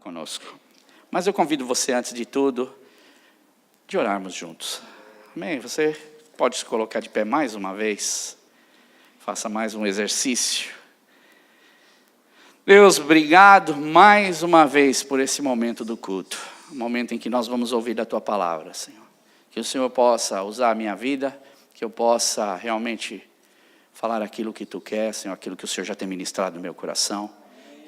conosco. Mas eu convido você, antes de tudo, de orarmos juntos. Amém? Você pode se colocar de pé mais uma vez. Faça mais um exercício. Deus, obrigado mais uma vez por esse momento do culto. O momento em que nós vamos ouvir da Tua palavra, Senhor. Que o Senhor possa usar a minha vida, que eu possa realmente falar aquilo que Tu quer, Senhor, aquilo que o Senhor já tem ministrado no meu coração.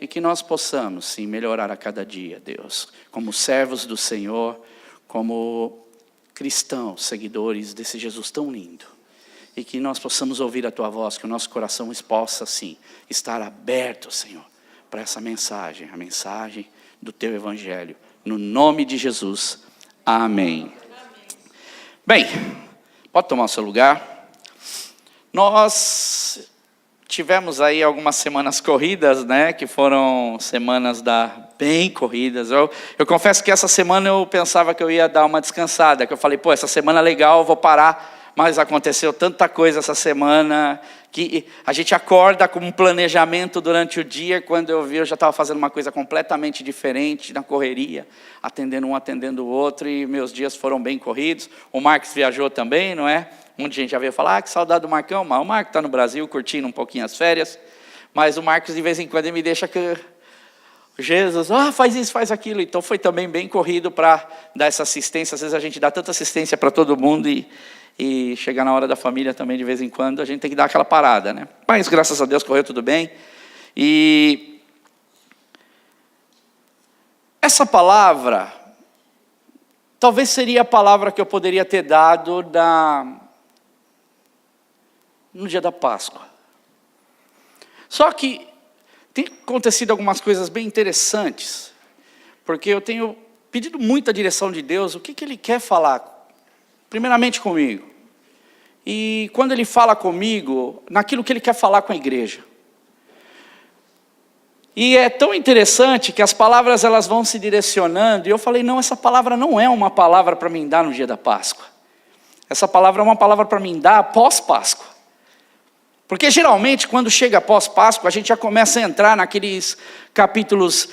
E que nós possamos, sim, melhorar a cada dia, Deus. Como servos do Senhor, como cristãos, seguidores desse Jesus tão lindo. E que nós possamos ouvir a Tua voz, que o nosso coração possa, sim, estar aberto, Senhor, para essa mensagem, a mensagem do Teu Evangelho. No nome de Jesus. Amém. Bem, pode tomar o seu lugar. Nós tivemos aí algumas semanas corridas, né? Que foram semanas bem corridas. Eu confesso que essa semana eu pensava que eu ia dar uma descansada. Que eu falei, essa semana é legal, eu vou parar. Mas aconteceu tanta coisa essa semana que a gente acorda com um planejamento durante o dia. Quando eu vi, eu já estava fazendo uma coisa completamente diferente, na correria, atendendo um, atendendo o outro, e meus dias foram bem corridos. O Marcos viajou também, não é? Muita gente já veio falar, que saudade do Marcão. Mas o Marcos está no Brasil, curtindo um pouquinho as férias. Mas o Marcos, de vez em quando, ele me deixa que... Jesus, faz isso, faz aquilo. Então foi também bem corrido para dar essa assistência. Às vezes a gente dá tanta assistência para todo mundo e chegar na hora da família também, de vez em quando, a gente tem que dar aquela parada, né? Mas graças a Deus correu tudo bem. E essa palavra, talvez seria a palavra que eu poderia ter dado no dia da Páscoa. Só que tem acontecido algumas coisas bem interessantes, porque eu tenho pedido muita direção de Deus, o que Ele quer falar, primeiramente comigo. E quando Ele fala comigo, naquilo que Ele quer falar com a igreja. E é tão interessante que as palavras elas vão se direcionando, e eu falei, não, essa palavra não é uma palavra para mim dar no dia da Páscoa. Essa palavra é uma palavra para mim dar após Páscoa. Porque geralmente quando chega após Páscoa, a gente já começa a entrar naqueles capítulos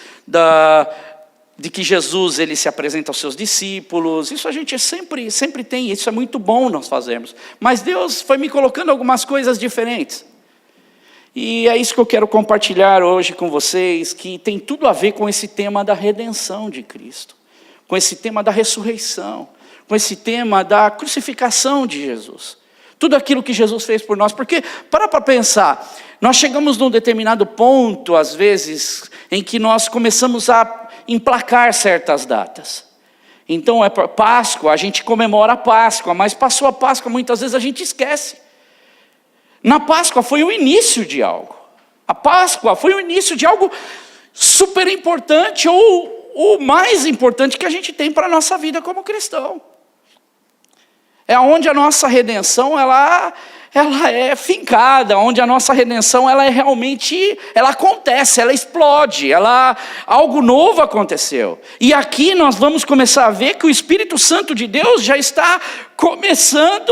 de que Jesus ele se apresenta aos seus discípulos. Isso a gente sempre tem, isso é muito bom nós fazermos. Mas Deus foi me colocando algumas coisas diferentes. E é isso que eu quero compartilhar hoje com vocês, que tem tudo a ver com esse tema da redenção de Cristo, com esse tema da ressurreição, com esse tema da crucificação de Jesus. Tudo aquilo que Jesus fez por nós. Porque, para pensar, nós chegamos num determinado ponto, às vezes, em que nós começamos a emplacar certas datas. Então, é Páscoa, a gente comemora a Páscoa, mas passou a Páscoa, muitas vezes a gente esquece. Na Páscoa foi o início de algo. A Páscoa foi o início de algo super importante, ou o mais importante que a gente tem para a nossa vida como cristão. É onde a nossa redenção ela é fincada, onde a nossa redenção ela é realmente, ela acontece, ela explode, algo novo aconteceu. E aqui nós vamos começar a ver que o Espírito Santo de Deus já está começando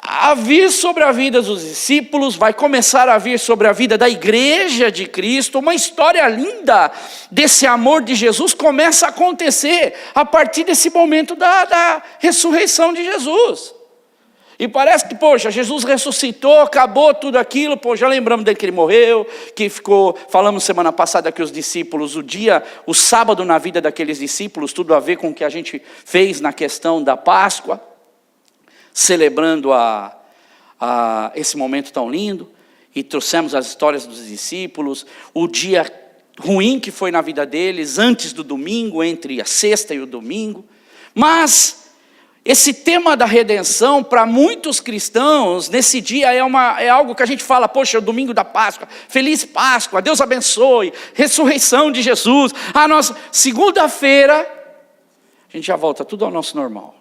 a vir sobre a vida dos discípulos, vai começar a vir sobre a vida da igreja de Cristo. Uma história linda desse amor de Jesus começa a acontecer a partir desse momento da ressurreição de Jesus. E parece que, Jesus ressuscitou, acabou tudo aquilo, já lembramos dele que ele morreu, que falamos semana passada que os discípulos, o sábado na vida daqueles discípulos, tudo a ver com o que a gente fez na questão da Páscoa, celebrando esse momento tão lindo, e trouxemos as histórias dos discípulos, o dia ruim que foi na vida deles, antes do domingo, entre a sexta e o domingo. Mas esse tema da redenção, para muitos cristãos, nesse dia é algo que a gente fala, é o domingo da Páscoa, feliz Páscoa, Deus abençoe, ressurreição de Jesus. Segunda-feira, a gente já volta tudo ao nosso normal.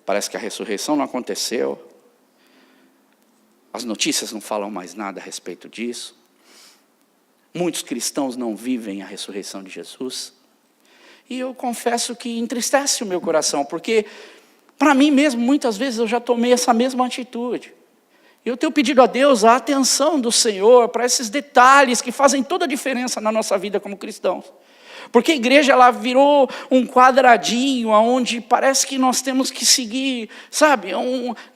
Parece que a ressurreição não aconteceu. As notícias não falam mais nada a respeito disso. Muitos cristãos não vivem a ressurreição de Jesus. E eu confesso que entristece o meu coração, porque para mim mesmo, muitas vezes eu já tomei essa mesma atitude. Eu tenho pedido a Deus a atenção do Senhor para esses detalhes que fazem toda a diferença na nossa vida como cristãos. Porque a igreja ela virou um quadradinho onde parece que nós temos que seguir, sabe?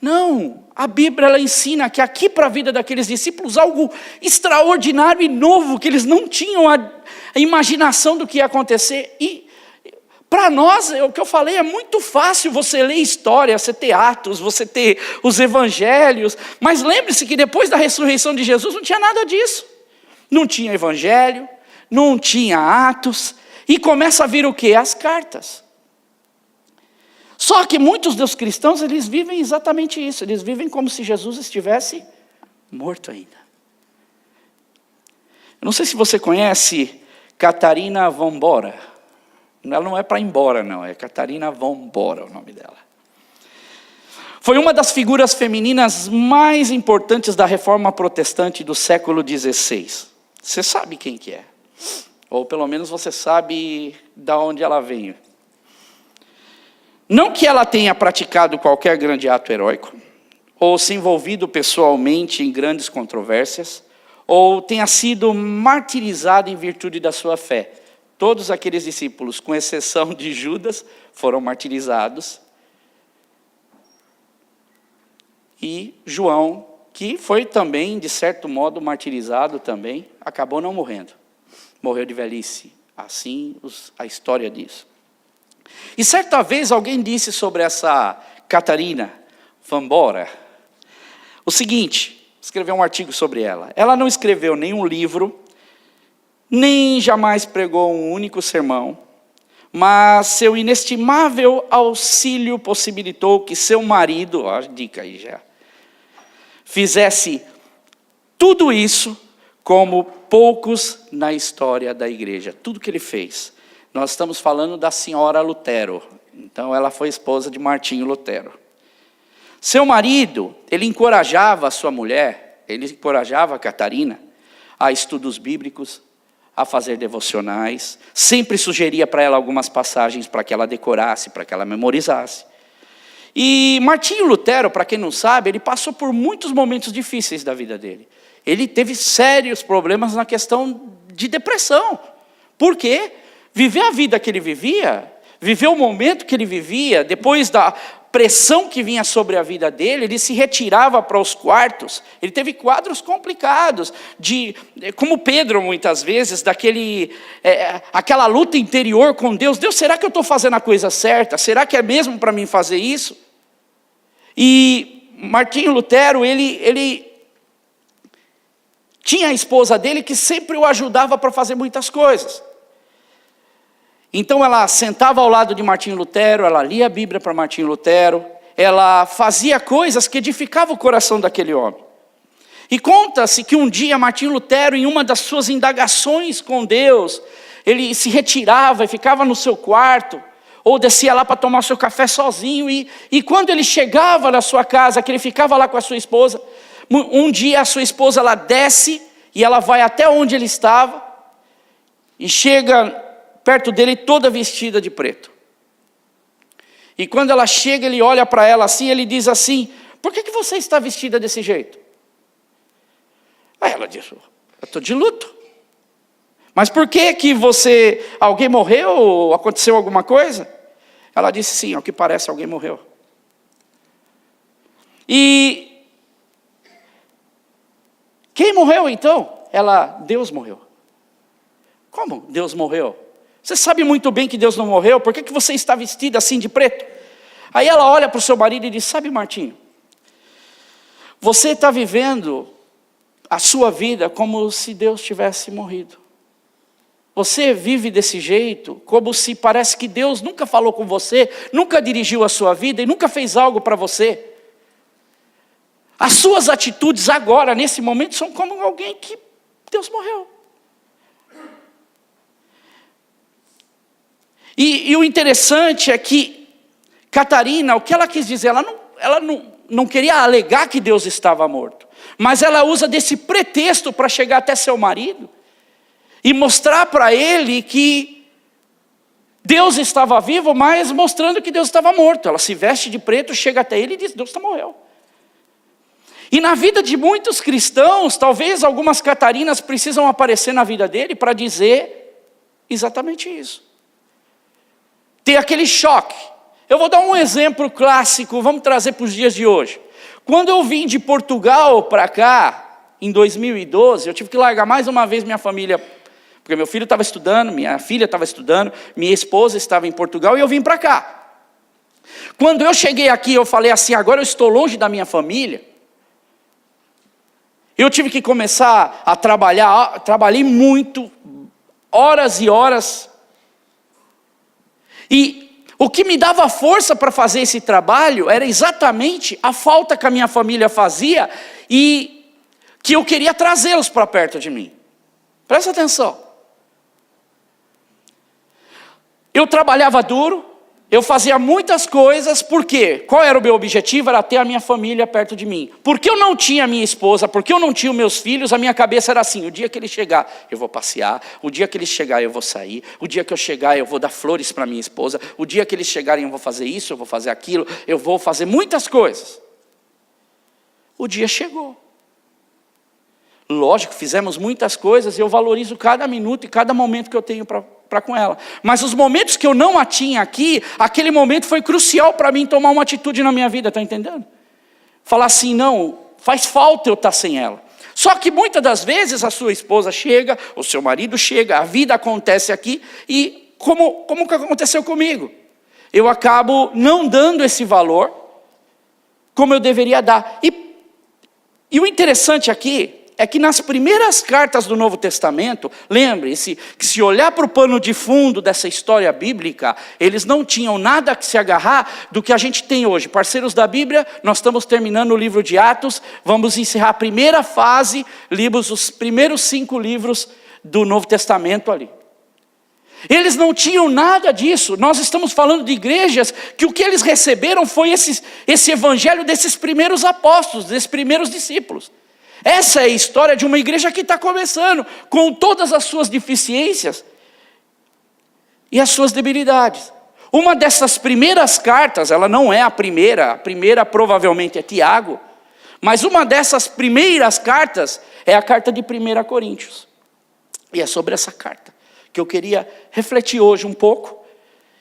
Não, a Bíblia ela ensina que aqui para a vida daqueles discípulos algo extraordinário e novo, que eles não tinham a imaginação do que ia acontecer. E para nós, o que eu falei, é muito fácil você ler história, você ter Atos, você ter os evangelhos, mas lembre-se que depois da ressurreição de Jesus não tinha nada disso. Não tinha evangelho, não tinha Atos, e começa a vir o quê? As cartas. Só que muitos dos cristãos, eles vivem exatamente isso, eles vivem como se Jesus estivesse morto ainda. Eu não sei se você conhece Catarina von Bora. Ela não é para ir embora, não. É Catarina von Bora o nome dela. Foi uma das figuras femininas mais importantes da Reforma Protestante do século XVI. Você sabe quem que é? Ou pelo menos você sabe de onde ela veio. Não que ela tenha praticado qualquer grande ato heróico, ou se envolvido pessoalmente em grandes controvérsias, ou tenha sido martirizada em virtude da sua fé. Todos aqueles discípulos, com exceção de Judas, foram martirizados. E João, que foi também, de certo modo, martirizado também, acabou não morrendo. Morreu de velhice. Assim a história diz. E certa vez alguém disse sobre essa Catarina von Bora o seguinte, escreveu um artigo sobre ela. Ela não escreveu nenhum livro, nem jamais pregou um único sermão, mas seu inestimável auxílio possibilitou que seu marido, ó, a dica aí já, fizesse tudo isso como poucos na história da igreja. Tudo que ele fez. Nós estamos falando da senhora Lutero. Então ela foi esposa de Martinho Lutero. Seu marido, ele encorajava a sua mulher, ele encorajava a Catarina a estudos bíblicos, a fazer devocionais, sempre sugeria para ela algumas passagens para que ela decorasse, para que ela memorizasse. E Martinho Lutero, para quem não sabe, ele passou por muitos momentos difíceis da vida dele. Ele teve sérios problemas na questão de depressão. Por quê? Viver a vida que ele vivia, viver o momento que ele vivia, depois da pressão que vinha sobre a vida dele, ele se retirava para os quartos, ele teve quadros complicados, como Pedro muitas vezes, aquela luta interior com Deus. Deus, será que eu estou fazendo a coisa certa? Será que é mesmo para mim fazer isso? E Martinho Lutero, ele tinha a esposa dele que sempre o ajudava para fazer muitas coisas. Então ela sentava ao lado de Martinho Lutero, ela lia a Bíblia para Martinho Lutero, ela fazia coisas que edificavam o coração daquele homem. E conta-se que um dia Martinho Lutero, em uma das suas indagações com Deus, ele se retirava e ficava no seu quarto, ou descia lá para tomar seu café sozinho, e quando ele chegava na sua casa, que ele ficava lá com a sua esposa, um dia a sua esposa ela desce, e ela vai até onde ele estava, e chega perto dele toda vestida de preto. E quando ela chega, ele olha para ela assim, ele diz assim, por que você está vestida desse jeito? Aí ela diz, eu estou de luto. Mas por que alguém morreu ou aconteceu alguma coisa? Ela disse, sim, ao que parece alguém morreu. E quem morreu então? Deus morreu. Como Deus morreu? Você sabe muito bem que Deus não morreu, por que você está vestida assim de preto? Aí ela olha para o seu marido e diz, sabe Martinho, você está vivendo a sua vida como se Deus tivesse morrido. Você vive desse jeito, como se parece que Deus nunca falou com você, nunca dirigiu a sua vida e nunca fez algo para você. As suas atitudes agora, nesse momento, são como alguém que Deus morreu. E o interessante é que Catarina, o que ela quis dizer, ela não queria alegar que Deus estava morto, mas ela usa desse pretexto para chegar até seu marido e mostrar para ele que Deus estava vivo, mas mostrando que Deus estava morto. Ela se veste de preto, chega até ele e diz, Deus morreu. E na vida de muitos cristãos, talvez algumas Catarinas precisam aparecer na vida dele para dizer exatamente isso. Ter aquele choque. Eu vou dar um exemplo clássico, vamos trazer para os dias de hoje. Quando eu vim de Portugal para cá, em 2012, eu tive que largar mais uma vez minha família, porque meu filho estava estudando, minha filha estava estudando, minha esposa estava em Portugal e eu vim para cá. Quando eu cheguei aqui, eu falei assim, agora eu estou longe da minha família. Eu tive que começar a trabalhar, trabalhei muito, horas e horas. E o que me dava força para fazer esse trabalho era exatamente a falta que a minha família fazia e que eu queria trazê-los para perto de mim. Presta atenção. Eu trabalhava duro, eu fazia muitas coisas, por quê? Qual era o meu objetivo? Era ter a minha família perto de mim. Porque eu não tinha a minha esposa, porque eu não tinha os meus filhos, a minha cabeça era assim, o dia que ele chegar, eu vou passear, o dia que ele chegar, eu vou sair, o dia que eu chegar, eu vou dar flores para minha esposa, o dia que eles chegarem, eu vou fazer isso, eu vou fazer aquilo, eu vou fazer muitas coisas. O dia chegou. Lógico, fizemos muitas coisas e eu valorizo cada minuto e cada momento que eu tenho para com ela. Mas os momentos que eu não a tinha aqui, aquele momento foi crucial para mim tomar uma atitude na minha vida, está entendendo? Falar assim, não, faz falta eu estar sem ela. Só que muitas das vezes a sua esposa chega, o seu marido chega, a vida acontece aqui e como que aconteceu comigo? Eu acabo não dando esse valor como eu deveria dar. E o interessante aqui é que nas primeiras cartas do Novo Testamento, lembre-se que se olhar para o pano de fundo dessa história bíblica, eles não tinham nada que se agarrar do que a gente tem hoje. Parceiros da Bíblia, nós estamos terminando o livro de Atos, vamos encerrar a primeira fase, limos os primeiros 5 livros do Novo Testamento ali. Eles não tinham nada disso. Nós estamos falando de igrejas que o que eles receberam foi esse evangelho desses primeiros apóstolos, desses primeiros discípulos. Essa é a história de uma igreja que está começando, com todas as suas deficiências e as suas debilidades. Uma dessas primeiras cartas, ela não é a primeira provavelmente é Tiago, mas uma dessas primeiras cartas é a carta de 1 Coríntios. E é sobre essa carta que eu queria refletir hoje um pouco.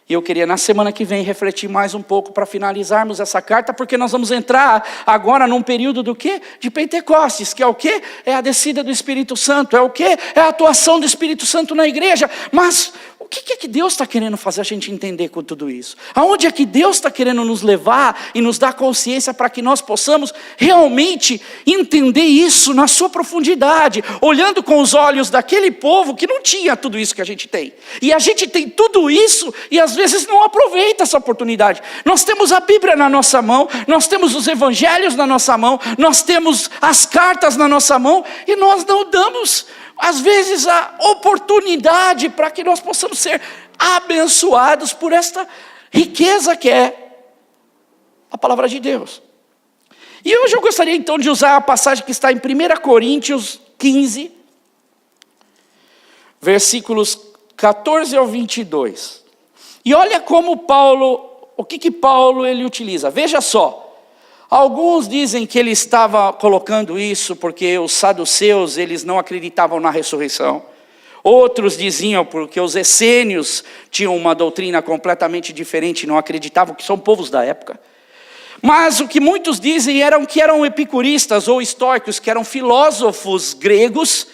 E eu queria na semana que vem refletir mais um pouco para finalizarmos essa carta, porque nós vamos entrar agora num período do quê? De Pentecostes, que é o quê? É a descida do Espírito Santo, é o quê? É a atuação do Espírito Santo na igreja. Mas o que é que Deus está querendo fazer a gente entender com tudo isso? Aonde é que Deus está querendo nos levar e nos dar consciência para que nós possamos realmente entender isso na sua profundidade, olhando com os olhos daquele povo que não tinha tudo isso que a gente tem. E a gente tem tudo isso e às vezes não aproveita essa oportunidade. Nós temos a Bíblia na nossa mão, nós temos os evangelhos na nossa mão, nós temos as cartas na nossa mão e nós não damos às vezes a oportunidade para que nós possamos ser abençoados por esta riqueza que é a palavra de Deus. E hoje eu gostaria então de usar a passagem que está em 1 Coríntios 15, versículos 14 ao 22. E olha como Paulo, o que Paulo ele utiliza. Veja só. Alguns dizem que ele estava colocando isso porque os saduceus, eles não acreditavam na ressurreição. Outros diziam porque os essênios tinham uma doutrina completamente diferente, não acreditavam, que são povos da época. Mas o que muitos dizem que eram epicuristas ou estoicos, que eram filósofos gregos,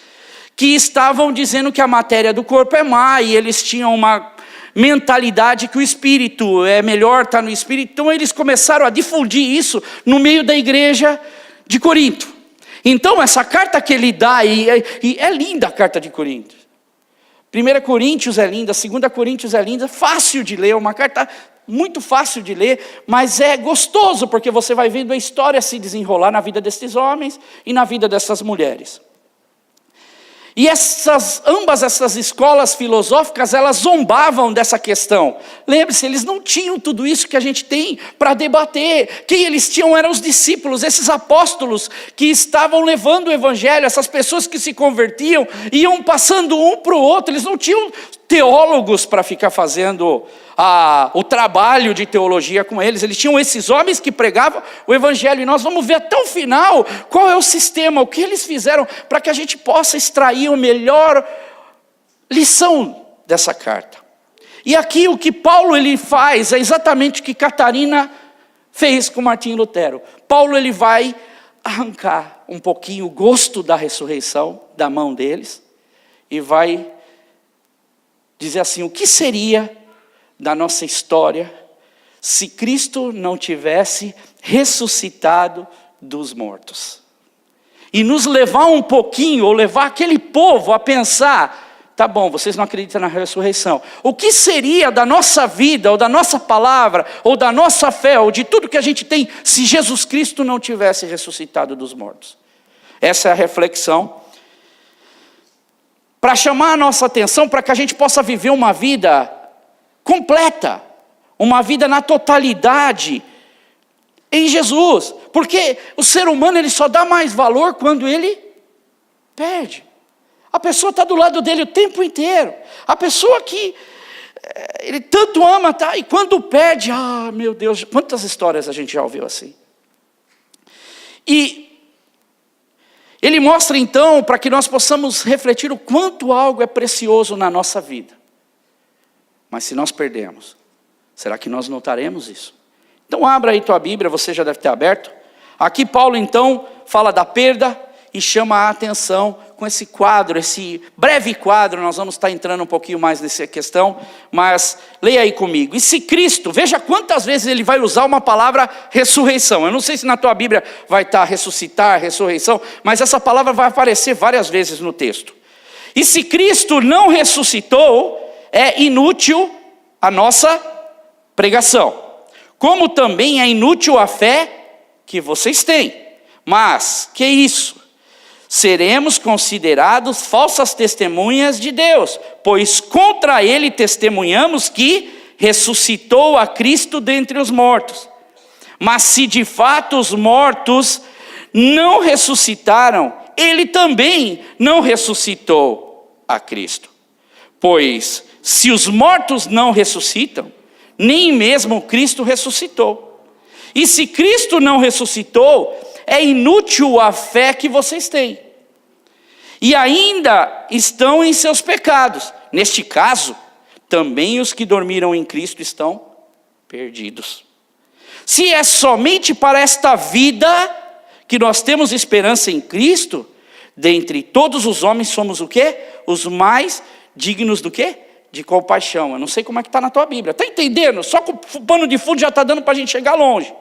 que estavam dizendo que a matéria do corpo é má e eles tinham uma mentalidade que o espírito é melhor estar no espírito. Então eles começaram a difundir isso no meio da igreja de Corinto. Então essa carta que ele dá, e é linda a carta de Corinto. 1 Coríntios é linda, 2 Coríntios é linda, fácil de ler, uma carta muito fácil de ler, mas é gostoso porque você vai vendo a história se desenrolar na vida desses homens e na vida dessas mulheres. E ambas essas escolas filosóficas, elas zombavam dessa questão. Lembre-se, eles não tinham tudo isso que a gente tem para debater. Quem eles tinham eram os discípulos, esses apóstolos que estavam levando o evangelho, essas pessoas que se convertiam, iam passando um para o outro. Eles não tinham teólogos para ficar fazendo o trabalho de teologia com eles. Eles tinham esses homens que pregavam o evangelho. E nós vamos ver até o final qual é o sistema, o que eles fizeram para que a gente possa extrair a melhor lição dessa carta. E aqui o que Paulo ele faz é exatamente o que Catarina fez com Martinho Lutero. Paulo ele vai arrancar um pouquinho o gosto da ressurreição da mão deles e vai dizer assim: o que seria da nossa história se Cristo não tivesse ressuscitado dos mortos? E nos levar um pouquinho, ou levar aquele povo a pensar: tá bom, vocês não acreditam na ressurreição. O que seria da nossa vida, ou da nossa palavra, ou da nossa fé, ou de tudo que a gente tem, se Jesus Cristo não tivesse ressuscitado dos mortos? Essa é a reflexão, para chamar a nossa atenção, para que a gente possa viver uma vida completa, uma vida na totalidade em Jesus. Porque o ser humano ele só dá mais valor quando ele perde. A pessoa está do lado dele o tempo inteiro. A pessoa que ele tanto ama, tá? E quando perde, meu Deus, quantas histórias a gente já ouviu assim. E ele mostra então, para que nós possamos refletir o quanto algo é precioso na nossa vida. Mas se nós perdemos, será que nós notaremos isso? Então abra aí tua Bíblia, você já deve ter aberto. Aqui Paulo então fala da perda e chama a atenção com esse quadro, esse breve quadro. Nós vamos estar entrando um pouquinho mais nessa questão, mas leia aí comigo. E se Cristo, veja quantas vezes ele vai usar uma palavra ressurreição. Eu não sei se na tua Bíblia vai estar ressuscitar, ressurreição, mas essa palavra vai aparecer várias vezes no texto. E se Cristo não ressuscitou, é inútil a nossa pregação, como também é inútil a fé que vocês têm. Mas, que isso? Seremos considerados falsas testemunhas de Deus, pois contra ele testemunhamos que ressuscitou a Cristo dentre os mortos. Mas se de fato os mortos não ressuscitaram, ele também não ressuscitou a Cristo. Pois se os mortos não ressuscitam, nem mesmo Cristo ressuscitou. E se Cristo não ressuscitou, é inútil a fé que vocês têm. E ainda estão em seus pecados. Neste caso, também os que dormiram em Cristo estão perdidos. Se é somente para esta vida que nós temos esperança em Cristo, dentre todos os homens somos o quê? Os mais dignos do quê? De compaixão. Eu não sei como é que está na tua Bíblia. Está entendendo? Só com o pano de fundo já está dando para a gente chegar longe.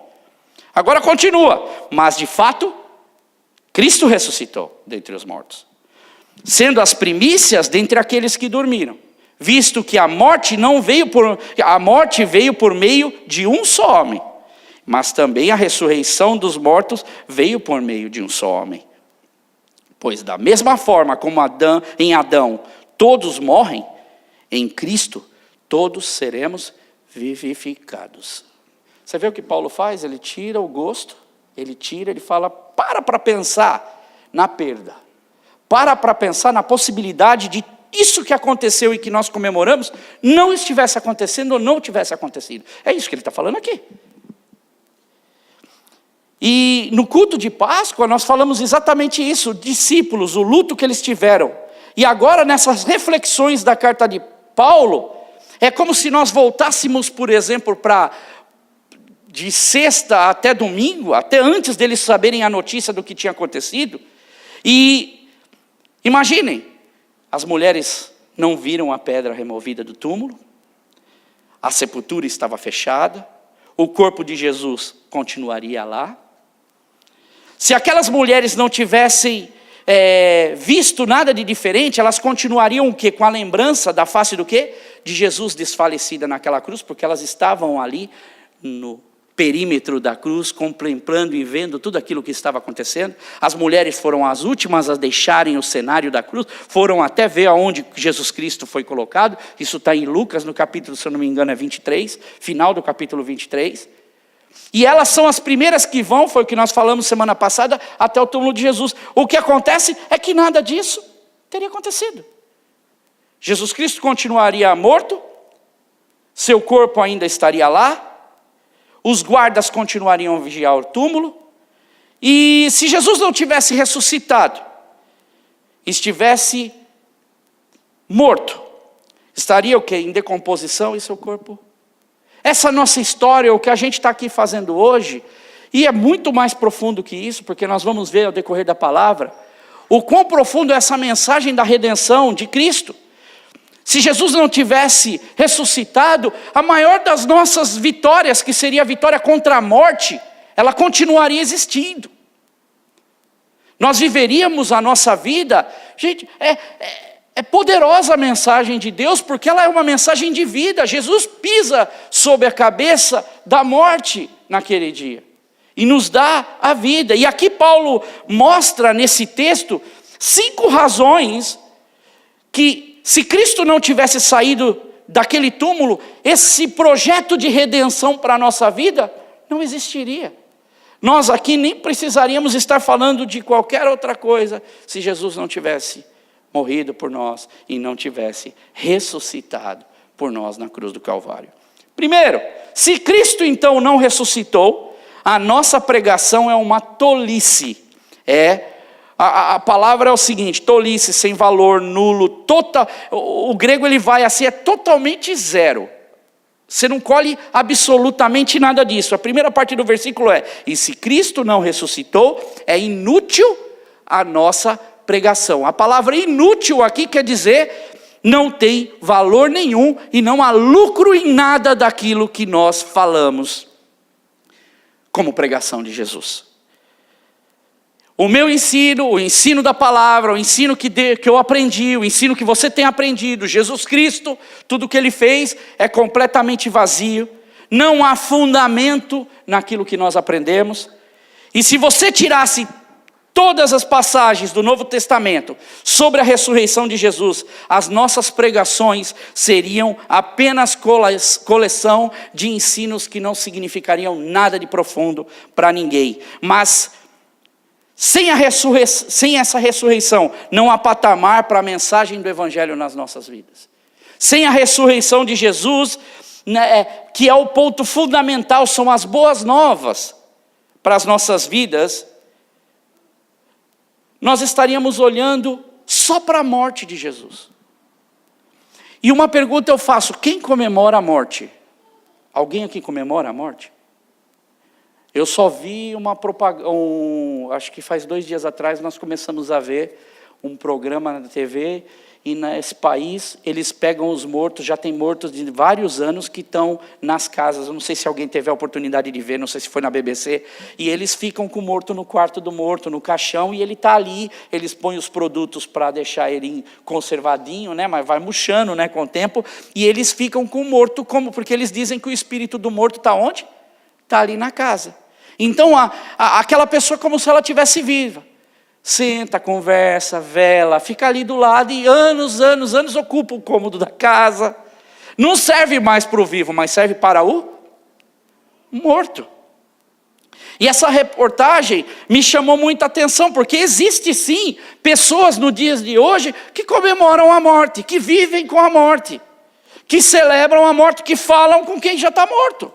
Agora continua. Mas de fato, Cristo ressuscitou dentre os mortos, sendo as primícias dentre aqueles que dormiram, visto que a morte veio por meio de um só homem, mas também a ressurreição dos mortos veio por meio de um só homem. Pois da mesma forma como em Adão todos morrem, em Cristo todos seremos vivificados. Você vê o que Paulo faz? Ele tira o gosto, ele fala, para pensar na perda. Para pensar na possibilidade de isso que aconteceu e que nós comemoramos não estivesse acontecendo ou não tivesse acontecido. É isso que ele está falando aqui. E no culto de Páscoa nós falamos exatamente isso, discípulos, o luto que eles tiveram. E agora nessas reflexões da carta de Paulo, é como se nós voltássemos, por exemplo, de sexta até domingo, até antes deles saberem a notícia do que tinha acontecido. E imaginem, as mulheres não viram a pedra removida do túmulo, a sepultura estava fechada, o corpo de Jesus continuaria lá. Se aquelas mulheres não tivessem visto nada de diferente, elas continuariam o quê? Com a lembrança da face do quê? De Jesus desfalecida naquela cruz, porque elas estavam ali no perímetro da cruz, contemplando e vendo tudo aquilo que estava acontecendo. As mulheres foram as últimas a deixarem o cenário da cruz, foram até ver aonde Jesus Cristo foi colocado. Isso está em Lucas, no capítulo, se eu não me engano, é 23, final do capítulo 23. E elas são as primeiras que vão, foi o que nós falamos semana passada, até o túmulo de Jesus. O que acontece é que nada disso teria acontecido. Jesus Cristo continuaria morto, seu corpo ainda estaria lá, os guardas continuariam a vigiar o túmulo, e se Jesus não tivesse ressuscitado, estivesse morto, estaria o quê? Em decomposição e seu corpo? Essa nossa história, o que a gente está aqui fazendo hoje, e é muito mais profundo que isso, porque nós vamos ver ao decorrer da palavra, o quão profundo é essa mensagem da redenção de Cristo. Se Jesus não tivesse ressuscitado, a maior das nossas vitórias, que seria a vitória contra a morte, ela continuaria existindo. Nós viveríamos a nossa vida. Gente, é poderosa a mensagem de Deus, porque ela é uma mensagem de vida. Jesus pisa sobre a cabeça da morte naquele dia e nos dá a vida. E aqui Paulo mostra nesse texto 5 razões que, se Cristo não tivesse saído daquele túmulo, esse projeto de redenção para a nossa vida não existiria. Nós aqui nem precisaríamos estar falando de qualquer outra coisa se Jesus não tivesse morrido por nós e não tivesse ressuscitado por nós na cruz do Calvário. Primeiro, se Cristo então não ressuscitou, a nossa pregação é uma tolice. A palavra é o seguinte: tolice, sem valor, nulo, total. O grego ele vai assim, é totalmente zero. Você não colhe absolutamente nada disso. A primeira parte do versículo é: e se Cristo não ressuscitou, é inútil a nossa pregação. A palavra inútil aqui quer dizer não tem valor nenhum e não há lucro em nada daquilo que nós falamos como pregação de Jesus. O meu ensino, o ensino da palavra, o ensino que eu aprendi, o ensino que você tem aprendido, Jesus Cristo, tudo que Ele fez é completamente vazio, não há fundamento naquilo que nós aprendemos. E se você tirasse todas as passagens do Novo Testamento sobre a ressurreição de Jesus, as nossas pregações seriam apenas coleção de ensinos que não significariam nada de profundo para ninguém. Mas sem essa ressurreição, não há patamar para a mensagem do Evangelho nas nossas vidas. Sem a ressurreição de Jesus, que é o ponto fundamental, são as boas novas para as nossas vidas, nós estaríamos olhando só para a morte de Jesus. E uma pergunta eu faço: quem comemora a morte? Alguém aqui comemora a morte? Eu só vi uma propaganda, acho que faz 2 dias atrás nós começamos a ver um programa na TV, e nesse país eles pegam os mortos, já tem mortos de vários anos que estão nas casas, eu não sei se alguém teve a oportunidade de ver, não sei se foi na BBC, e eles ficam com o morto no quarto do morto, no caixão, e ele está ali, eles põem os produtos para deixar ele conservadinho, né, mas vai murchando, né, com o tempo, e eles ficam com o morto, porque eles dizem que o espírito do morto está onde? Está ali na casa. Então aquela pessoa como se ela estivesse viva. Senta, conversa, vela, fica ali do lado e anos ocupa o cômodo da casa. Não serve mais para o vivo, mas serve para o morto. E essa reportagem me chamou muita atenção, porque existe sim pessoas no dias de hoje que comemoram a morte, que vivem com a morte, que celebram a morte, que falam com quem já está morto.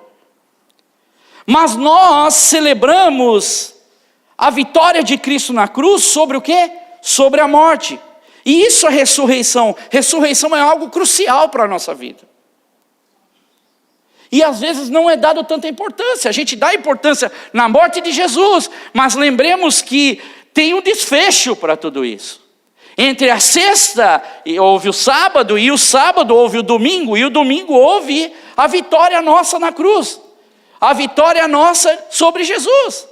Mas nós celebramos a vitória de Cristo na cruz sobre o quê? Sobre a morte. E isso é ressurreição. Ressurreição é algo crucial para a nossa vida. E às vezes não é dado tanta importância. A gente dá importância na morte de Jesus, mas lembremos que tem um desfecho para tudo isso. Entre a sexta houve o sábado, e o sábado houve o domingo, e o domingo houve a vitória nossa na cruz. A vitória nossa sobre Jesus.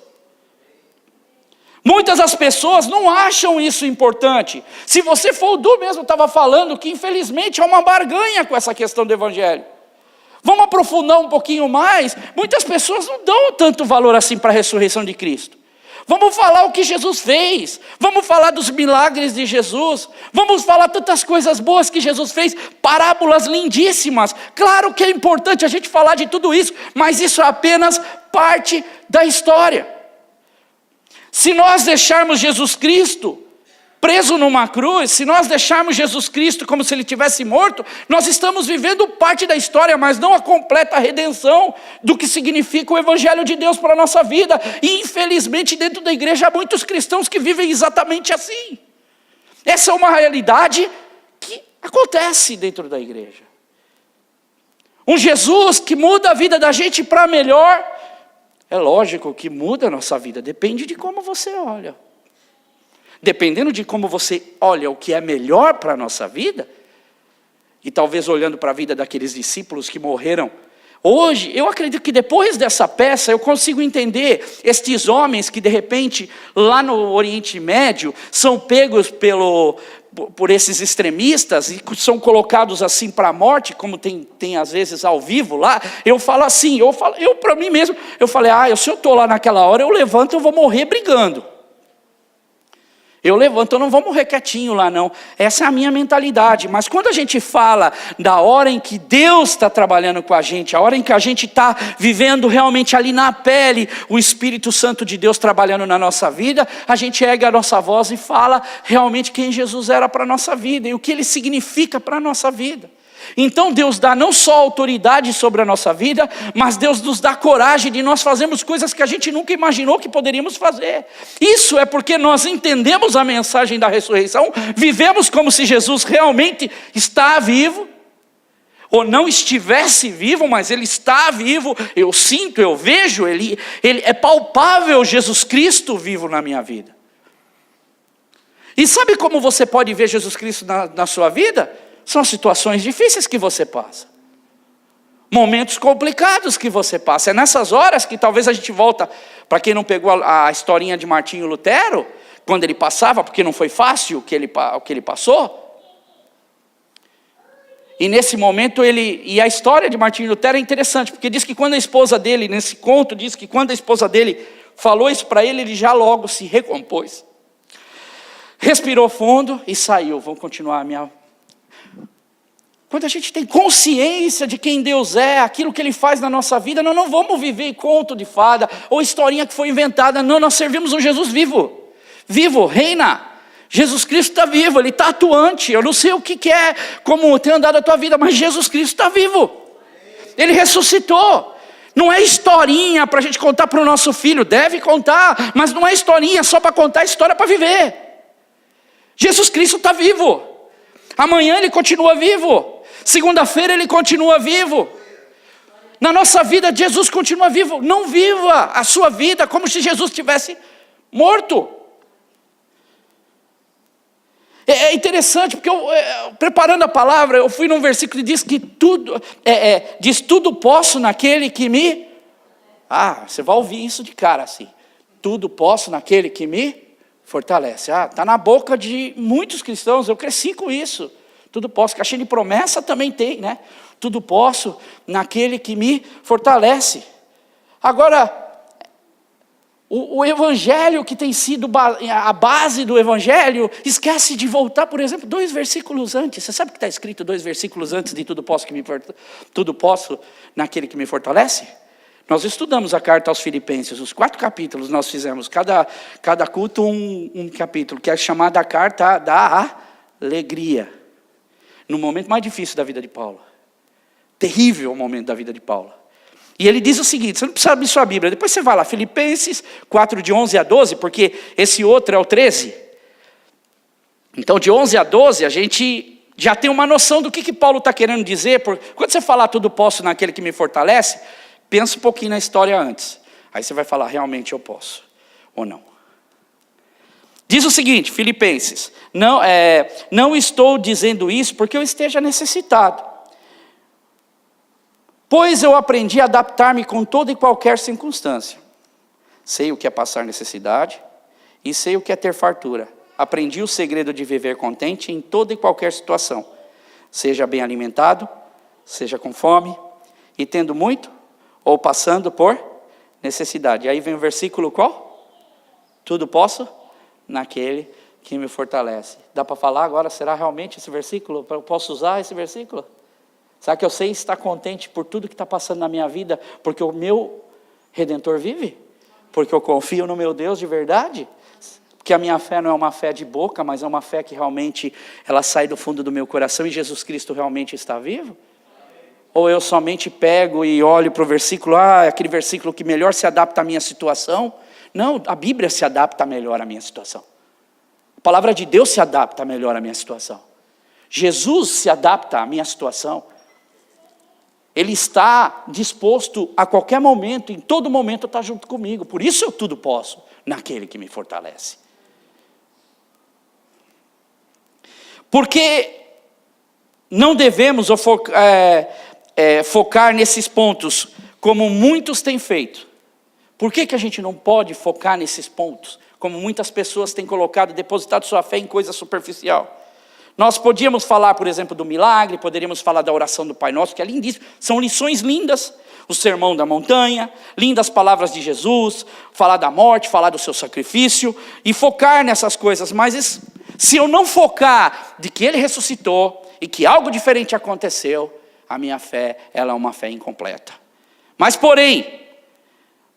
Muitas das pessoas não acham isso importante. Se você for o Du mesmo estava falando que infelizmente há uma barganha com essa questão do Evangelho. Vamos aprofundar um pouquinho mais? Muitas pessoas não dão tanto valor assim para a ressurreição de Cristo. Vamos falar o que Jesus fez. Vamos falar dos milagres de Jesus. Vamos falar tantas coisas boas que Jesus fez. Parábolas lindíssimas. Claro que é importante a gente falar de tudo isso, mas isso é apenas parte da história. Se nós deixarmos Jesus Cristo preso numa cruz, se nós deixarmos Jesus Cristo como se ele tivesse morto, nós estamos vivendo parte da história, mas não a completa redenção do que significa o Evangelho de Deus para a nossa vida. E infelizmente dentro da igreja há muitos cristãos que vivem exatamente assim. Essa é uma realidade que acontece dentro da igreja. Um Jesus que muda a vida da gente para melhor, é lógico que muda a nossa vida, depende de como você olha. Dependendo de como você olha o que é melhor para a nossa vida, e talvez olhando para a vida daqueles discípulos que morreram, hoje, eu acredito que depois dessa peça, eu consigo entender estes homens que de repente, lá no Oriente Médio, são pegos por esses extremistas, e são colocados assim para a morte, como tem às vezes ao vivo lá. Eu falo assim, eu para mim mesmo, eu falei, se eu estou lá naquela hora, eu levanto, eu vou morrer brigando. Eu levanto, eu não vou morrer quietinho lá não. Essa é a minha mentalidade. Mas quando a gente fala da hora em que Deus está trabalhando com a gente, a hora em que a gente está vivendo realmente ali na pele, o Espírito Santo de Deus trabalhando na nossa vida, a gente ergue a nossa voz e fala realmente quem Jesus era para a nossa vida e o que Ele significa para a nossa vida. Então Deus dá não só autoridade sobre a nossa vida, mas Deus nos dá coragem de nós fazermos coisas que a gente nunca imaginou que poderíamos fazer. Isso é porque nós entendemos a mensagem da ressurreição, vivemos como se Jesus realmente está vivo, ou não estivesse vivo, mas Ele está vivo, eu sinto, eu vejo, Ele é palpável Jesus Cristo vivo na minha vida. E sabe como você pode ver Jesus Cristo na sua vida? São situações difíceis que você passa. Momentos complicados que você passa. É nessas horas que talvez a gente volta, para quem não pegou a historinha de Martinho Lutero, quando ele passava, porque não foi fácil o que ele passou. E nesse momento e a história de Martinho Lutero é interessante, porque diz que quando a esposa dele, nesse conto, diz que quando a esposa dele falou isso para ele já logo se recompôs. Respirou fundo e saiu. Vamos continuar a minha... Quando a gente tem consciência de quem Deus é, aquilo que Ele faz na nossa vida, nós não vamos viver conto de fada ou historinha que foi inventada. Não, nós servimos um Jesus vivo. Vivo, reina. Jesus Cristo está vivo, Ele está atuante. Eu não sei o que é, como tem andado a tua vida, mas Jesus Cristo está vivo. Ele ressuscitou. Não é historinha para a gente contar para o nosso filho. Deve contar, mas não é historinha só para contar, é história para viver. Jesus Cristo está vivo. Amanhã Ele continua vivo. Segunda-feira Ele continua vivo. Na nossa vida Jesus continua vivo. Não viva a sua vida como se Jesus tivesse morto. É interessante porque preparando a palavra, eu fui num versículo que diz que diz tudo posso naquele que me... você vai ouvir isso de cara assim. Tudo posso naquele que me fortalece. Está na boca de muitos cristãos, eu cresci com isso. Tudo posso, caixinha de promessa também tem, né? Tudo posso naquele que me fortalece. Agora, o evangelho que tem sido a base do evangelho, esquece de voltar, por exemplo, 2 versículos antes. Você sabe o que está escrito 2 versículos antes de tudo posso naquele que me fortalece? Nós estudamos a carta aos Filipenses, os 4 capítulos nós fizemos, cada culto um capítulo, que é chamada a carta da alegria. No momento mais difícil da vida de Paulo. Terrível o momento da vida de Paulo. E ele diz o seguinte, você não precisa abrir sua Bíblia, depois você vai lá, Filipenses 4, de 11 a 12, porque esse outro é o 13. Então de 11 a 12 a gente já tem uma noção do que Paulo está querendo dizer. Quando você falar tudo posso naquele que me fortalece, pensa um pouquinho na história antes. Aí você vai falar, realmente eu posso, ou não. Diz o seguinte, Filipenses, não estou dizendo isso porque eu esteja necessitado. Pois eu aprendi a adaptar-me com toda e qualquer circunstância. Sei o que é passar necessidade e sei o que é ter fartura. Aprendi o segredo de viver contente em toda e qualquer situação. Seja bem alimentado, seja com fome, e tendo muito, ou passando por necessidade. Aí vem o versículo qual? Tudo posso naquele que me fortalece. Dá para falar agora, será realmente esse versículo? Eu posso usar esse versículo? Será que eu sei estar contente por tudo que está passando na minha vida, porque o meu Redentor vive? Porque eu confio no meu Deus de verdade? Porque a minha fé não é uma fé de boca, mas é uma fé que realmente ela sai do fundo do meu coração e Jesus Cristo realmente está vivo? Ou eu somente pego e olho para o versículo, aquele versículo que melhor se adapta à minha situação? Não, a Bíblia se adapta melhor à minha situação. A palavra de Deus se adapta melhor à minha situação. Jesus se adapta à minha situação. Ele está disposto a qualquer momento, em todo momento, estar junto comigo. Por isso eu tudo posso, naquele que me fortalece. Porque não devemos focar nesses pontos, como muitos têm feito. Por que a gente não pode focar nesses pontos? Como muitas pessoas têm colocado, depositado sua fé em coisa superficial. Nós podíamos falar, por exemplo, do milagre, poderíamos falar da oração do Pai Nosso, que é lindíssimo. São lições lindas. O sermão da montanha, lindas palavras de Jesus, falar da morte, falar do seu sacrifício, e focar nessas coisas. Mas se eu não focar de que Ele ressuscitou, e que algo diferente aconteceu, a minha fé, ela é uma fé incompleta. Mas porém,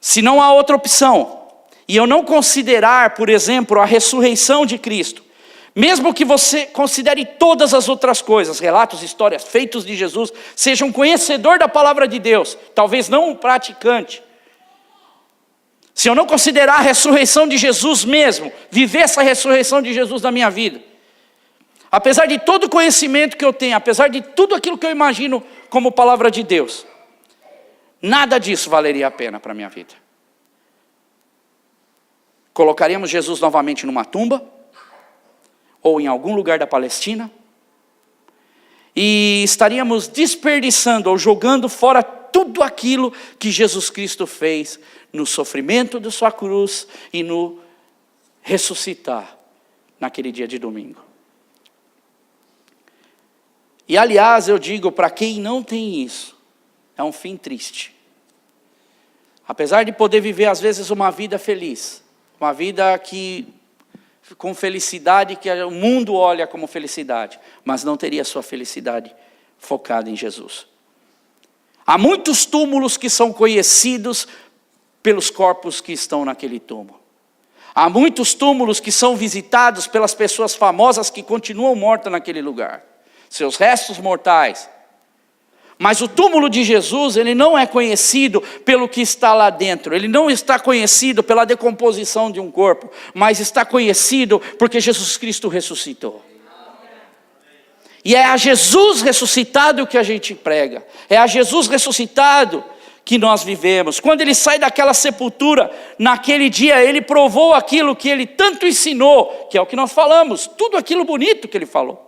se não há outra opção, e eu não considerar, por exemplo, a ressurreição de Cristo, mesmo que você considere todas as outras coisas, relatos, histórias, feitos de Jesus, seja um conhecedor da palavra de Deus, talvez não um praticante. Se eu não considerar a ressurreição de Jesus mesmo, viver essa ressurreição de Jesus na minha vida, apesar de todo o conhecimento que eu tenho, apesar de tudo aquilo que eu imagino como palavra de Deus, nada disso valeria a pena para a minha vida. Colocaríamos Jesus novamente numa tumba, ou em algum lugar da Palestina, e estaríamos desperdiçando ou jogando fora tudo aquilo que Jesus Cristo fez no sofrimento de sua cruz e no ressuscitar naquele dia de domingo. E aliás, eu digo, para quem não tem isso, é um fim triste. Apesar de poder viver às vezes uma vida feliz, uma vida com felicidade que o mundo olha como felicidade, mas não teria sua felicidade focada em Jesus. Há muitos túmulos que são conhecidos pelos corpos que estão naquele túmulo. Há muitos túmulos que são visitados pelas pessoas famosas que continuam mortas naquele lugar. Seus restos mortais. Mas o túmulo de Jesus, ele não é conhecido pelo que está lá dentro. Ele não está conhecido pela decomposição de um corpo, mas está conhecido porque Jesus Cristo ressuscitou. E é a Jesus ressuscitado que a gente prega. É a Jesus ressuscitado que nós vivemos. Quando ele sai daquela sepultura, naquele dia ele provou aquilo que ele tanto ensinou, que é o que nós falamos, tudo aquilo bonito que ele falou.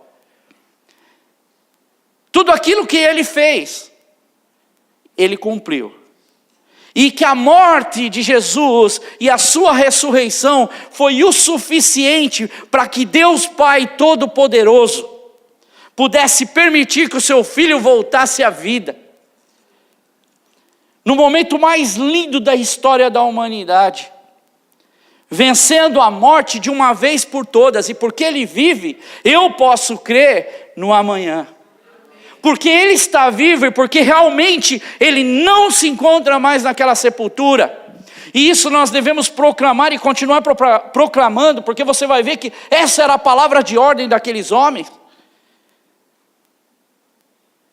Tudo aquilo que ele fez, ele cumpriu. E que a morte de Jesus e a sua ressurreição foi o suficiente para que Deus Pai Todo-Poderoso pudesse permitir que o seu Filho voltasse à vida. No momento mais lindo da história da humanidade. Vencendo a morte de uma vez por todas. E porque ele vive, eu posso crer no amanhã. Porque ele está vivo e porque realmente ele não se encontra mais naquela sepultura. E isso nós devemos proclamar e continuar proclamando, porque você vai ver que essa era a palavra de ordem daqueles homens.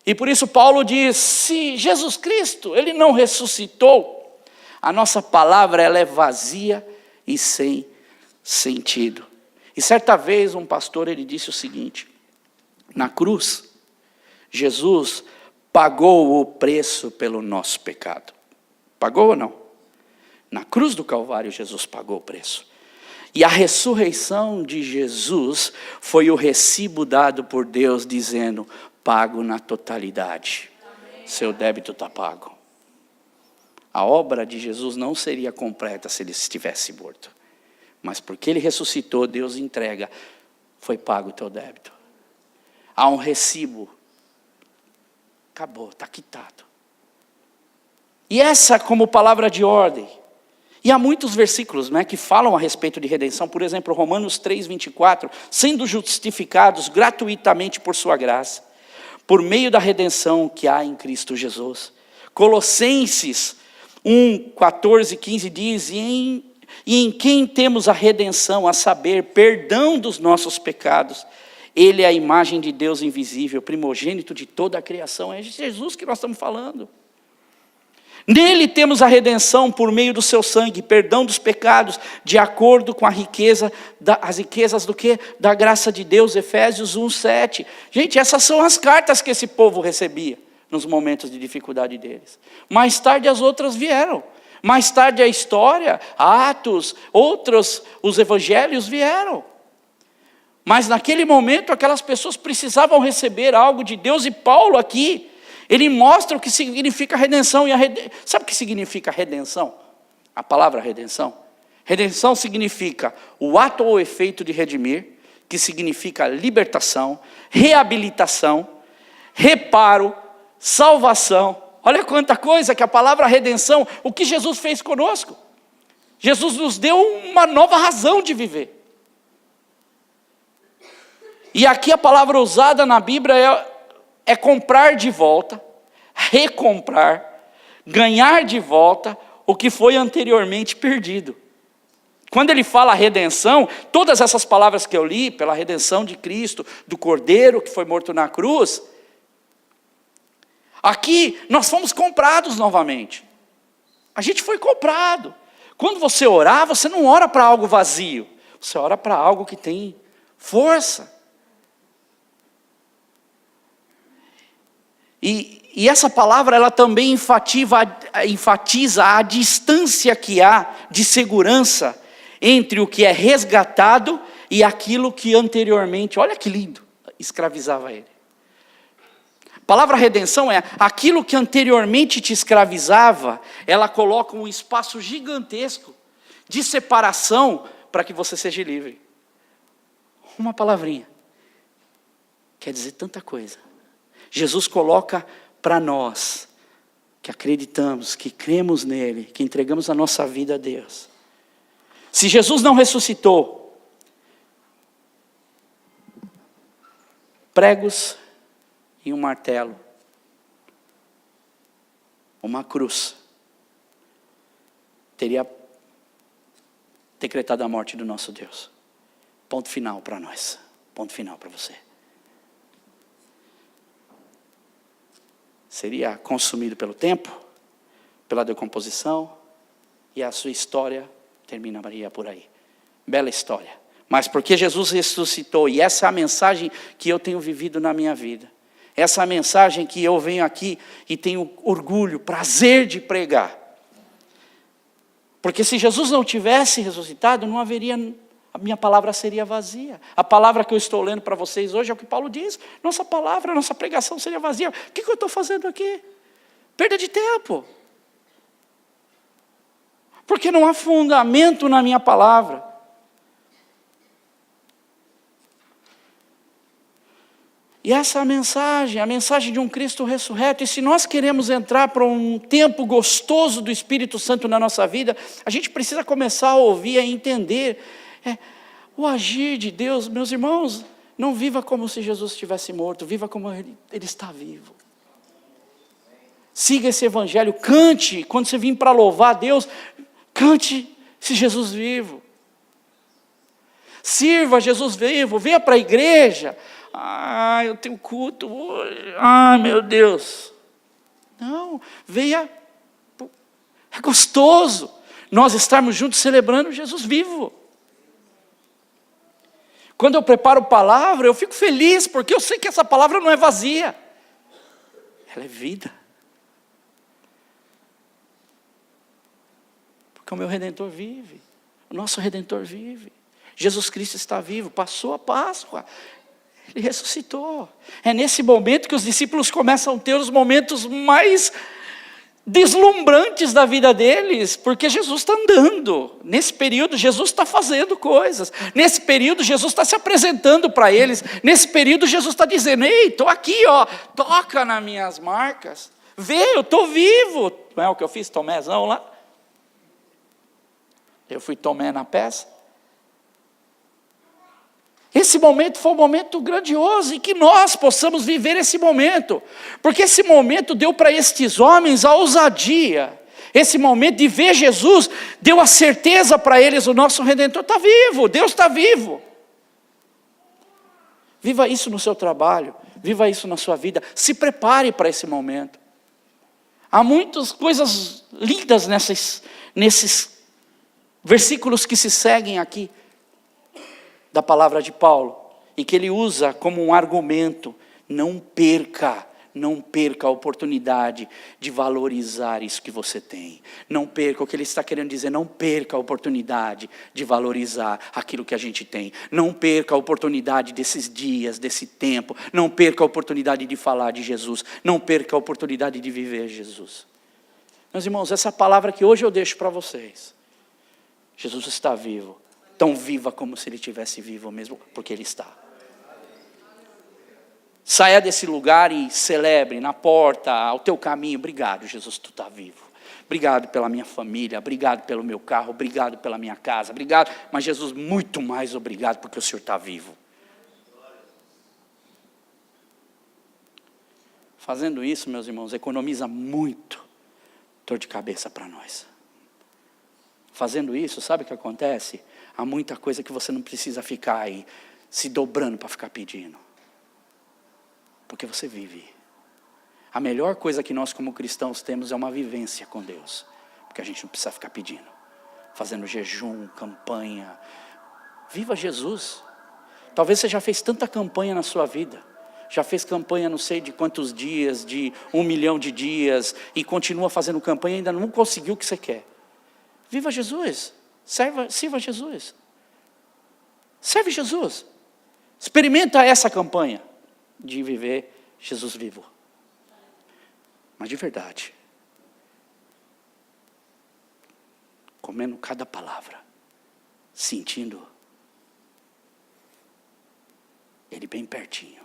E por isso Paulo diz, se Jesus Cristo, ele não ressuscitou, a nossa palavra ela é vazia e sem sentido. E certa vez um pastor ele disse o seguinte, na cruz, Jesus pagou o preço pelo nosso pecado. Pagou ou não? Na cruz do Calvário, Jesus pagou o preço. E a ressurreição de Jesus foi o recibo dado por Deus, dizendo, pago na totalidade. Amém. Seu débito está pago. A obra de Jesus não seria completa se ele estivesse morto. Mas porque ele ressuscitou, Deus entrega, foi pago o teu débito. Há um recibo. Acabou, está quitado. E essa como palavra de ordem. E há muitos versículos, que falam a respeito de redenção. Por exemplo, Romanos 3:24. Sendo justificados gratuitamente por sua graça, por meio da redenção que há em Cristo Jesus. Colossenses 1:14, 15 diz, e em quem temos a redenção, a saber, perdão dos nossos pecados. Ele é a imagem de Deus invisível, primogênito de toda a criação. É Jesus que nós estamos falando. Nele temos a redenção por meio do seu sangue, perdão dos pecados, de acordo com a riqueza, as riquezas do quê? Da graça de Deus, Efésios 1:7. Gente, essas são as cartas que esse povo recebia nos momentos de dificuldade deles. Mais tarde as outras vieram. Mais tarde a história, Atos, outros, os evangelhos vieram. Mas naquele momento aquelas pessoas precisavam receber algo de Deus, e Paulo aqui, ele mostra o que significa redenção. Sabe o que significa redenção? A palavra redenção. Redenção significa o ato ou efeito de redimir, que significa libertação, reabilitação, reparo, salvação. Olha quanta coisa que a palavra redenção, o que Jesus fez conosco. Jesus nos deu uma nova razão de viver. E aqui a palavra usada na Bíblia é comprar de volta, recomprar, ganhar de volta o que foi anteriormente perdido. Quando ele fala redenção, todas essas palavras que eu li, pela redenção de Cristo, do Cordeiro que foi morto na cruz, aqui nós fomos comprados novamente. A gente foi comprado. Quando você orar, você não ora para algo vazio, você ora para algo que tem força. E essa palavra, ela também enfatiza a distância que há de segurança entre o que é resgatado e aquilo que anteriormente, olha que lindo, escravizava ele. A palavra redenção é aquilo que anteriormente te escravizava, ela coloca um espaço gigantesco de separação para que você seja livre. Uma palavrinha quer dizer tanta coisa. Jesus coloca para nós, que acreditamos, que cremos nele, que entregamos a nossa vida a Deus. Se Jesus não ressuscitou, pregos e um martelo, uma cruz, teria decretado a morte do nosso Deus. Ponto final para nós, ponto final para você. Seria consumido pelo tempo, pela decomposição, e a sua história terminaria por aí. Bela história. Mas porque Jesus ressuscitou, e essa é a mensagem que eu tenho vivido na minha vida. Essa é a mensagem que eu venho aqui e tenho orgulho, prazer de pregar. Porque se Jesus não tivesse ressuscitado, não haveria, a minha palavra seria vazia. A palavra que eu estou lendo para vocês hoje é o que Paulo diz. Nossa palavra, nossa pregação seria vazia. O que eu estou fazendo aqui? Perda de tempo. Porque não há fundamento na minha palavra. E essa é a mensagem de um Cristo ressurreto. E se nós queremos entrar para um tempo gostoso do Espírito Santo na nossa vida, a gente precisa começar a ouvir, a entender o agir de Deus. Meus irmãos, não viva como se Jesus estivesse morto, viva como Ele está vivo. Siga esse evangelho, cante, quando você vir para louvar a Deus, cante esse Jesus vivo. Sirva Jesus vivo, venha para a igreja. Eu tenho culto hoje. Meu Deus. Não, venha. É gostoso nós estarmos juntos celebrando Jesus vivo. Quando eu preparo palavra, eu fico feliz, porque eu sei que essa palavra não é vazia. Ela é vida. Porque o meu Redentor vive. O nosso Redentor vive. Jesus Cristo está vivo. Passou a Páscoa. Ele ressuscitou. É nesse momento que os discípulos começam a ter os momentos mais deslumbrantes da vida deles, porque Jesus está andando. Nesse período, Jesus está fazendo coisas. Nesse período, Jesus está se apresentando para eles. Nesse período, Jesus está dizendo: ei, estou aqui, toca nas minhas marcas. Vê, eu estou vivo. Não é o que eu fiz, Tomézão lá? Eu fui Tomé na peça. Esse momento foi um momento grandioso, e que nós possamos viver esse momento, porque esse momento deu para estes homens a ousadia, Esse momento de ver Jesus deu a certeza para eles: o nosso Redentor está vivo, Deus está vivo. Viva isso no seu trabalho, viva isso na sua vida, se prepare para esse momento. Há muitas coisas lindas nesses versículos que se seguem aqui, da palavra de Paulo, e que ele usa como um argumento: não perca a oportunidade de valorizar isso que você tem. Não perca, o que ele está querendo dizer, não perca a oportunidade de valorizar aquilo que a gente tem. Não perca a oportunidade desses dias, desse tempo. Não perca a oportunidade de falar de Jesus. Não perca a oportunidade de viver Jesus. Meus irmãos, essa palavra que hoje eu deixo para vocês. Jesus está vivo, tão viva como se ele estivesse vivo mesmo, porque ele está. Saia desse lugar e celebre na porta, ao teu caminho: obrigado, Jesus, tu está vivo. Obrigado pela minha família, obrigado pelo meu carro, obrigado pela minha casa, obrigado. Mas Jesus, muito mais obrigado porque o Senhor está vivo. Fazendo isso, meus irmãos, economiza muito dor de cabeça para nós. Fazendo isso, sabe o que acontece? Há muita coisa que você não precisa ficar aí se dobrando para ficar pedindo. Porque você vive. A melhor coisa que nós como cristãos temos é uma vivência com Deus. Porque a gente não precisa ficar pedindo. Fazendo jejum, campanha. Viva Jesus. Talvez você já fez tanta campanha na sua vida. Já fez campanha não sei de quantos dias, de 1 milhão de dias. E continua fazendo campanha e ainda não conseguiu o que você quer. Viva Jesus. Sirva Jesus. Serve Jesus. Experimenta essa campanha de viver Jesus vivo. Mas de verdade. Comendo cada palavra. Sentindo Ele bem pertinho.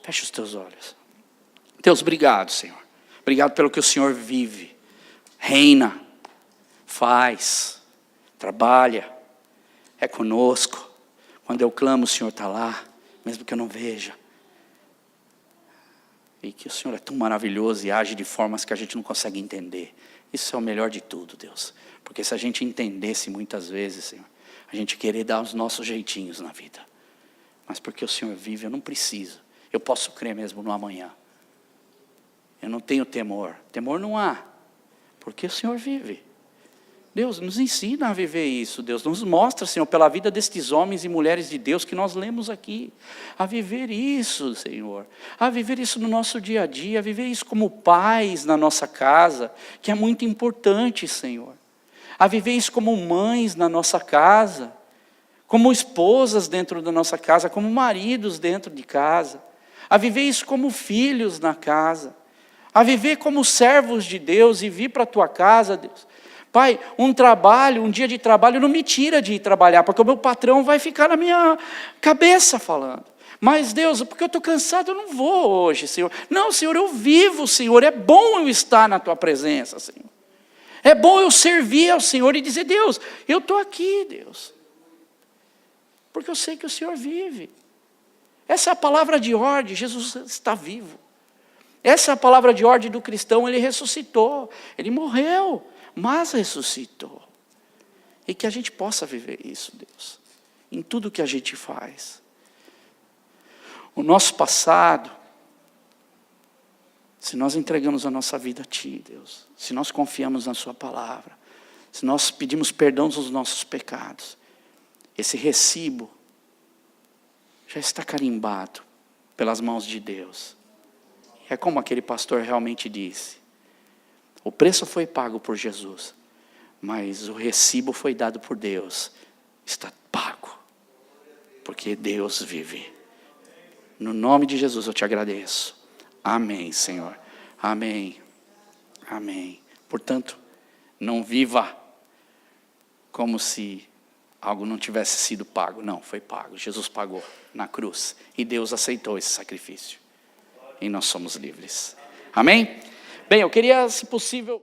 Feche os teus olhos. Deus, obrigado, Senhor. Obrigado pelo que o Senhor vive. Reina. Faz. Trabalha. É conosco. Quando eu clamo, o Senhor está lá. Mesmo que eu não veja. E que o Senhor é tão maravilhoso e age de formas que a gente não consegue entender. Isso é o melhor de tudo, Deus. Porque se a gente entendesse muitas vezes, Senhor, a gente querer dar os nossos jeitinhos na vida. Mas porque o Senhor vive, eu não preciso. Eu posso crer mesmo no amanhã. Eu não tenho temor. Temor não há. Porque o Senhor vive. Deus, nos ensina a viver isso, Deus. Nos mostra, Senhor, pela vida destes homens e mulheres de Deus que nós lemos aqui. A viver isso, Senhor. A viver isso no nosso dia a dia. A viver isso como pais na nossa casa, que é muito importante, Senhor. A viver isso como mães na nossa casa. Como esposas dentro da nossa casa. Como maridos dentro de casa. A viver isso como filhos na casa. A viver como servos de Deus e vir para a tua casa, Deus. Pai, um dia de trabalho não me tira de ir trabalhar, porque o meu patrão vai ficar na minha cabeça falando. Mas Deus, porque eu estou cansado, eu não vou hoje, Senhor. Não, Senhor, eu vivo, Senhor. É bom eu estar na tua presença, Senhor. É bom eu servir ao Senhor e dizer: Deus, eu estou aqui, Deus. Porque eu sei que o Senhor vive. Essa é a palavra de ordem, Jesus está vivo. Essa é a palavra de ordem do cristão, ele ressuscitou, ele morreu, mas ressuscitou. E que a gente possa viver isso, Deus, em tudo que a gente faz. O nosso passado, se nós entregamos a nossa vida a Ti, Deus, se nós confiamos na Sua palavra, se nós pedimos perdão dos nossos pecados, esse recibo já está carimbado pelas mãos de Deus. É como aquele pastor realmente disse: o preço foi pago por Jesus, mas o recibo foi dado por Deus. Está pago, porque Deus vive. No nome de Jesus eu te agradeço. Amém, Senhor. Amém. Amém. Portanto, não viva como se algo não tivesse sido pago. Não, foi pago. Jesus pagou na cruz. E Deus aceitou esse sacrifício. E nós somos livres. Amém? Bem, eu queria, se possível...